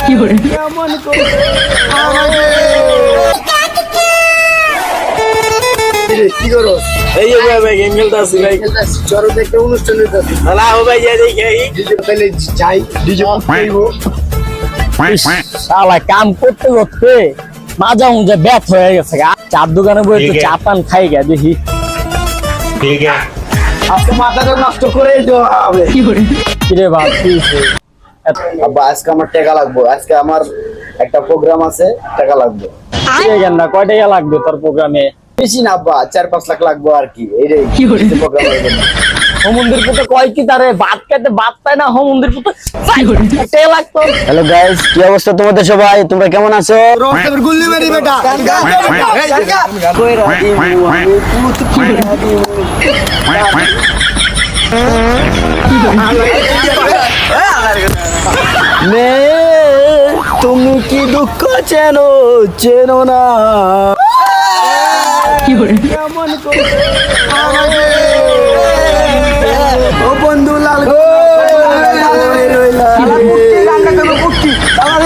কেমন করে আমাকে কি করো? এই যে ভাই গেম খেলতেছি ভাই। চলো দেখতে অনুষ্ঠান হইতাছে। না ও ভাই যাই দেখি ডিজে তাহলে যাই ডিজে করবো। শালা কাম করতে করতে মাজা মুজা ব্যাথ হয়ে গেছে চার দোকানে বই তো চা পান খাই গে দেখি ঠিক আছে। আজকে মাথাটা নষ্ট করে হবে। কিরে বাপ কি হইছে? আব্বা আজকে আমার টাকা লাগবে, আজকে আমার একটা প্রোগ্রাম আছে, টাকা লাগবে। কিরে গেন্দা কয় টাকা লাগবে তোর প্রোগ্রামে? বেশি না আব্বা, 4-5 লাখ লাগবে আর কি। এই রে প্রোগ্রামের জন্য হোমন্দির পুতে কয় কি তারে ভাত খেতে ভাত পায় না হোমন্দির পুতে টাকা লাগতো। হ্যালো গাইস, কি অবস্থা তোমাদের সবাই? তোমরা কেমন আছো? রোস্টার গুল্লি মেরি বেটা কইরা দিমু আমি পুত কইরা দিমু। মে তুমি কি দুঃখ চেনো চেনো না? কেমন করে আমাকে ও বন্ধু লাল রইলা আমার